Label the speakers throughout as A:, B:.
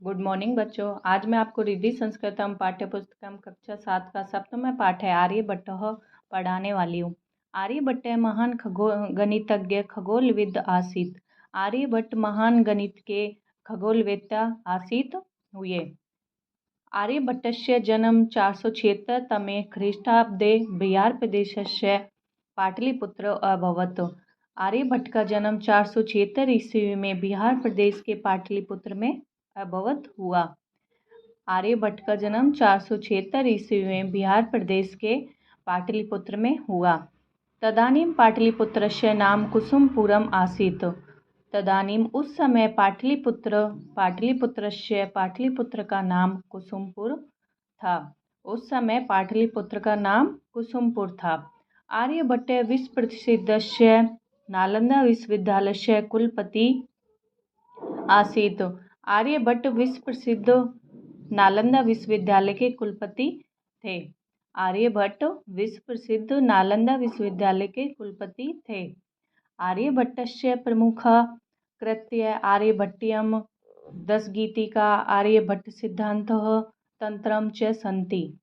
A: Good morning बच्चों। आज मैं आपको रिद्धि संस्कृतम पाठ्यपुस्तकम कक्षा 7 का सप्तम पाठ है आर्यभट्टः पढ़ाने वाली हूँ। आर्यभट्ट महान गणितज्ञ खगोलविद आसीत। आर्यभट्ट महान गणित के खगोलवेत्ता आसीत हुए। आर्यभट्टस्य जन्म 476 तमे ख्रीष्टाब्दे बिहारप्रदेशस्य पाटलिपुत्र अभवत्। आर्यभट्ट का जन्म 476 ईस्वी में बिहार प्रदेश के पाटलिपुत्र में अभवत हुआ। आर्यभट्ट का जन्म 476 ईस्वी में बिहार प्रदेश के पाटलिपुत्र में हुआ। तदानीं पाटलिपुत्रस्य नाम कुसुमपुरम आसीत्। तदानीम उस समय पाटलिपुत्र का नाम कुसुमपुर था। उस समय पाटलिपुत्र का नाम कुसुमपुर था। आर्यभट्ट विश्व प्रसिद्धस्य नालंदा विश्वविद्यालयस्य कुलपति आसीत्। आर्यभट्ट विश्व प्रसिद्ध नालंदा विश्वविद्यालय के कुलपति थे। आर्यभट्ट विश्व प्रसिद्ध नालंदा विश्वविद्यालय के कुलपति थे। आर्यभट्टस्य प्रमुख कृत्य आर्यभट्टीयम 10 गीतिका आर्यभट्ट सिद्धान्तः तंत्रम च सन्ति।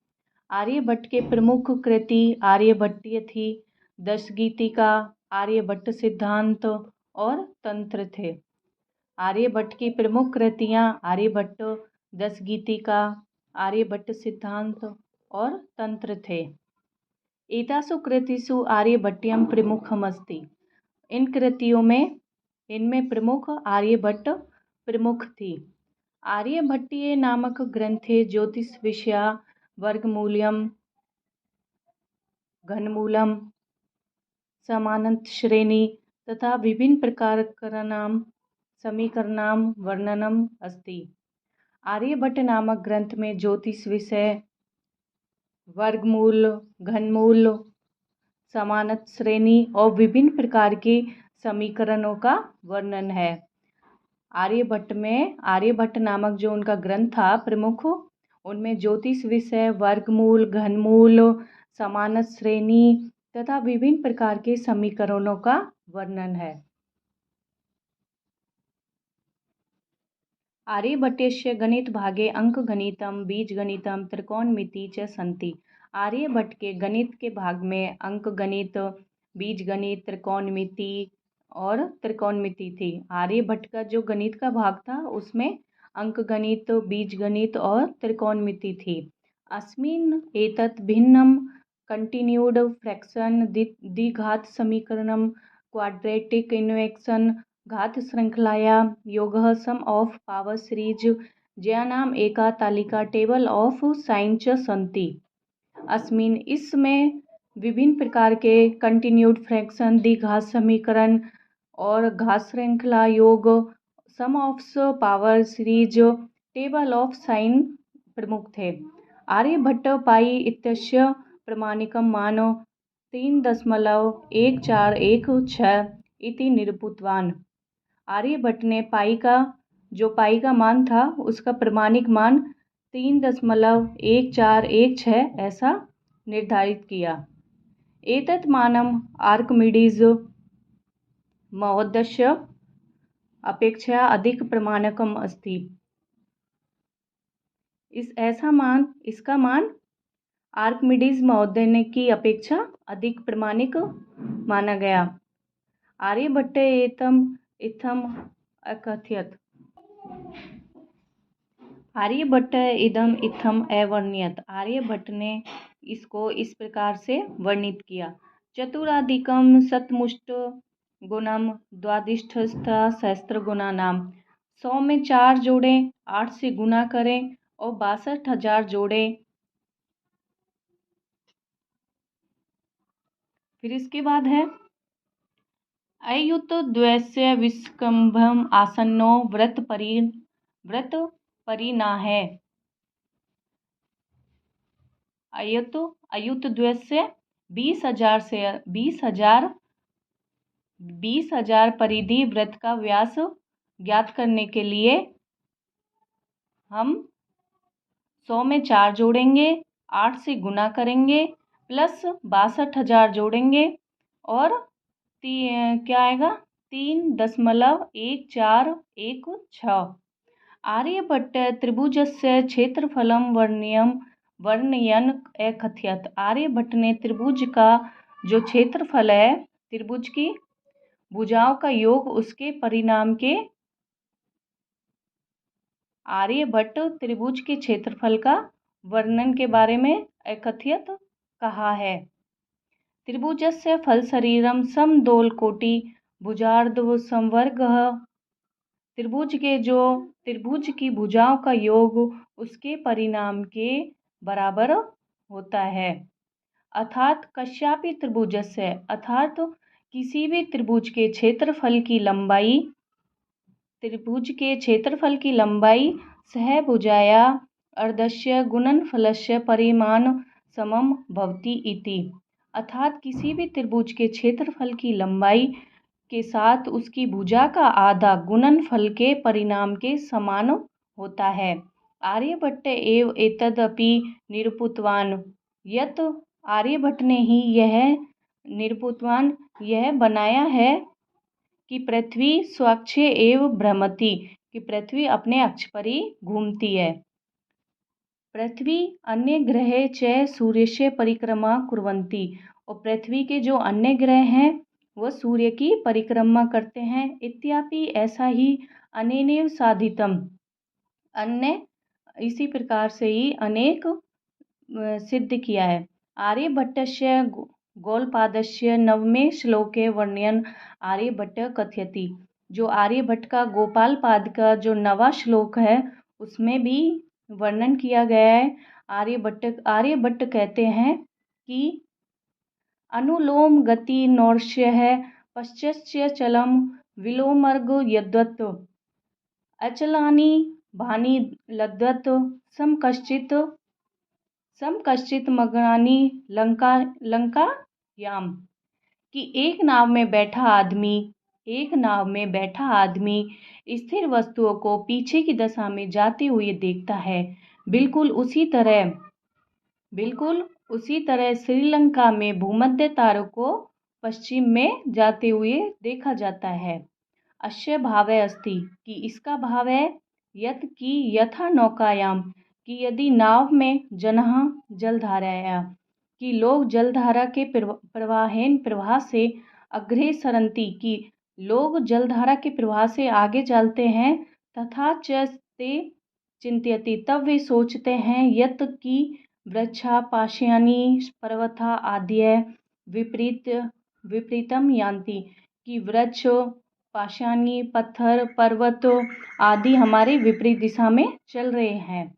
A: आर्यभट्ट के प्रमुख कृति आर्यभट्टीय थी। 10 गीतिका आर्यभट्ट सिद्धांत और तंत्र थे। आर्यभट्ट की प्रमुख कृतियाँ आर्यभट्ट 10 गीतिका आर्यभट्ट सिद्धांत और तंत्र थे। एतासु कृतिषु आर्यभट्टीयम प्रमुखमस्ति। इन कृतियों में इनमें प्रमुख आर्यभट्ट प्रमुख थी। आर्यभट्टीय नामक ग्रंथे ज्योतिष विषया वर्गमूलम घनमूलम समानंत श्रेणी तथा विभिन्न प्रकारकराणां समीकरणां वर्णनम अस्ति। आर्यभट्ट नामक ग्रंथ में ज्योतिष विषय वर्गमूल घनमूल समानत श्रेणी और विभिन्न प्रकार के समीकरणों का वर्णन है। आर्यभट्ट नामक जो उनका ग्रंथ था प्रमुख, उनमें ज्योतिष विषय वर्गमूल घनमूल समानत श्रेणी तथा विभिन्न प्रकार के समीकरणों का वर्णन है। आर्यभट्टस्य गणित भागे अंकगणितम बीजगणितम त्रिकोणमिति च सन्ति। आर्यभट्ट के गणित के भाग में अंकगणित बीजगणित त्रिकोणमिति और त्रिकोणमिति थी। आर्यभट्ट का जो गणित का भाग था उसमें अंकगणित बीजगणित और त्रिकोणमिति थी। अस्मिन् एतत् भिन्नं कंटिन्यूड फ्रैक्शन द्विघात समीकरणम क्वाड्रेटिक इक्वेशन घात श्रृंखलाया योगः सम ऑफ पावर सीरीज ज्यानाम एका तालिका टेबल ऑफ साइन च सन्ति। अस्मिन इसमें विभिन्न प्रकार के कंटिन्यूड फ्रैक्शन द्विघात समीकरण और घात श्रृंखला योग sum of power series table of sine प्रमुख थे। आर्यभट्ट पाई इत्यस्य प्रमाणिकं मान 3.1416 इति निरूपितवान्। आर्यभट्ट ने पाई का मान था उसका प्रमाणिक मान 3.1416 ऐसा निर्धारित किया। एतत् मानम आर्किमिडीज महोदयस्य अपेक्षा अधिक प्रमाणकम अस्ति। इसका मान आर्किमिडीज महोदय की अपेक्षा अधिक प्रमाणिक माना गया। आर्यभट्ट इत्थम अकथयत्। आर्यभट्ट इदम इत्थम अवर्णयत्। आर्यभट्ट ने इसको इस प्रकार से वर्णित किया। चतुराधिकम शतमुष्ट गुणम द्वादिष्ठस्था सहस्त्र गुणा नाम। 100 में 4 जोड़ें, 8 से गुना करें और 62,000 जोड़ें। फिर इसके बाद है अयुत द्वैस्य विस्कंभम आसन्नो व्रत परिणाहे। अयुत द्वैस्य 20,000 परिधि व्रत का व्यास ज्ञात करने के लिए हम 100 में 4 जोड़ेंगे, 8 से गुना करेंगे प्लस 62,000 जोड़ेंगे और क्या आएगा 3.1416। आर्यभट्ट त्रिभुजस्य क्षेत्रफलं वर्णयन् अकथयत्। आर्यभट्ट ने त्रिभुज का जो क्षेत्रफल है, त्रिभुज की भुजाओं का योग, उसके परिणाम के आर्यभट्ट त्रिभुज के क्षेत्रफल का वर्णन के बारे में अकथयत् कहा है। त्रिभुजस्य फलशरीरं समदोलकोटि भुजार्धव संवर्गः। त्रिभुज की भुजाओं का योग उसके परिणाम के बराबर होता है। अर्थात कस्यापि त्रिभुजस्य, अर्थात किसी भी त्रिभुज के क्षेत्रफल की लंबाई सहभुजाया अर्धस्य गुणनफलस्य परिमाण समम भवति इति। अर्थात किसी भी त्रिभुज के क्षेत्रफल की लंबाई के साथ उसकी भुजा का आधा गुणनफल के परिणाम के समान होता है। आर्यभट्ट एव एतदपि निरूपितवान् यत्, आर्यभट्ट ने ही यह बनाया है कि पृथ्वी स्वाक्षे एव भ्रमति, कि पृथ्वी अपने अक्ष पर ही घूमती है। पृथ्वी अन्य ग्रह च सूर्यस्य परिक्रमा कुर्वन्ति, और पृथ्वी के जो अन्य ग्रह हैं वह सूर्य की परिक्रमा करते हैं। इत्यापि, ऐसा ही अनेनैव साधितम, अन्य इसी प्रकार से ही अनेक सिद्ध किया है। आर्यभट्टस्य गौलपादस्य नवमे श्लोके वर्णयन् आर्यभट्ट कथयति। जो आर्यभट्ट का गोपाल पाद का जो 9वां श्लोक है उसमें भी वर्णन किया गया है। आर्यभट्ट कहते हैं कि अनुलोम गति नौर्ष्यः पश्चस्य चलम विलोमर्ग यद्वत् अचलानि भानि लद्वत् समकश्चित् मग्नानि लंकायाम। कि एक नाव में बैठा आदमी स्थिर वस्तुओं को पीछे की दिशा में जाते हुए देखता है। बिल्कुल उसी तरह श्रीलंका में भूमध्य तारों को पश्चिम में जाते हुए देखा जाता है। अस्य भावः अस्ति, कि इसका भाव है, यत् कि यथा नौकायाम, कि यदि नाव में जनः जलधाराया, कि लोग जलधारा के प्रवाह से अग्रे सरन्ति, कि लोग जलधारा के प्रवाह से आगे चलते हैं। तथा च ते चिंतयति, तब वे सोचते हैं, यत् कि वृक्षा पाशयानि पर्वता आद्य विपरीतम यान्ति, कि वृक्ष पाषाणी पत्थर पर्वत आदि हमारे विपरीत दिशा में चल रहे हैं।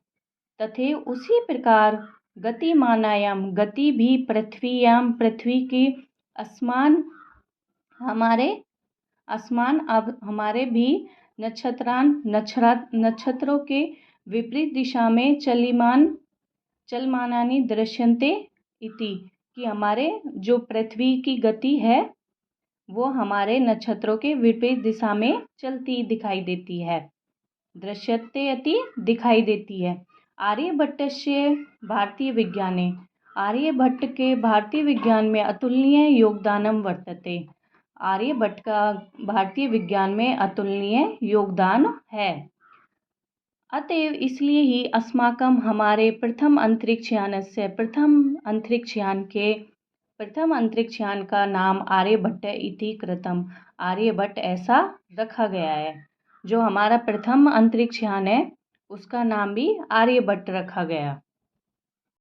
A: तथैव उसी प्रकार गतिमानायाम, गति भी पृथ्वी की अब हमारे भी नक्षत्रों के विपरीत दिशा में चलमानानि दृश्यन्ते इति, कि हमारे जो पृथ्वी की गति है वो हमारे नक्षत्रों के विपरीत दिशा में चलती दिखाई देती है। दृश्यते अति दिखाई देती है। आर्यभट्टस्य भारतीय विज्ञाने, आर्यभट्ट के भारतीय विज्ञान में अतुलनीय योगदानम वर्तते। आर्यभट्ट का भारतीय विज्ञान में अतुलनीय योगदान है। अतएव इसलिए ही अस्माकं हमारे प्रथम अंतरिक्षयान का नाम आर्यभट्ट इति कृतम, आर्यभट्ट ऐसा रखा गया है। जो हमारा प्रथम अंतरिक्षयान है उसका नाम भी आर्यभट्ट रखा गया।